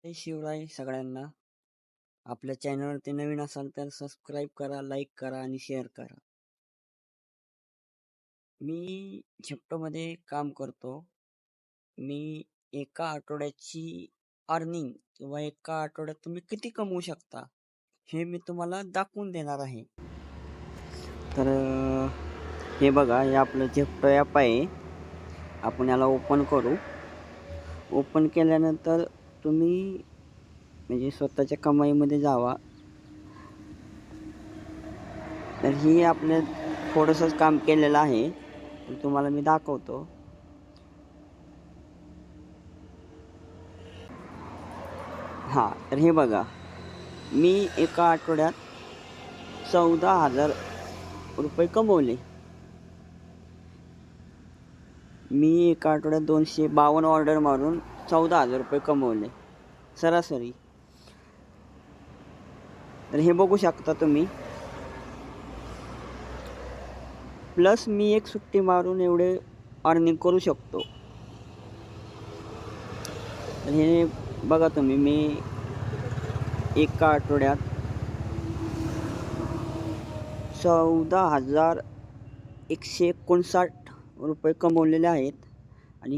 जय शिवराय सगळ्यांना. आपल्या चॅनलवरती नवीन असाल तर सबस्क्राईब करा, लाईक करा आणि शेअर करा. मी झेप्टोमध्ये काम करतो. मी एका आठवड्याची अर्निंग किंवा एका आठवड्यात तुम्ही किती कमवू शकता हे मी तुम्हाला दाखवून देणार आहे. तर हे बघा, हे आपलं झेप्टो ॲप आहे. आपण याला ओपन करू. ओपन केल्यानंतर तुम्ही म्हणजे स्वतःच्या कमाईमध्ये जावा. तर ही आपलं थोडंसंच काम केलेलं आहे, तुम्हाला मी दाखवतो. हां, तर हे बघा, मी एका आठवड्यात 14,000 रुपये कमवले. मी एका आठवड्यात 252 ऑर्डर मारून 14,000 रुपये कमवले सरासरी. तर हे बघू शकता तुम्ही. प्लस मी एक सुट्टी मारून एवढे अर्निंग करू शकतो. तर हे बघा तुम्ही, मी एका आठवड्यात 14,159 रुपये कमवलेले आहेत. आणि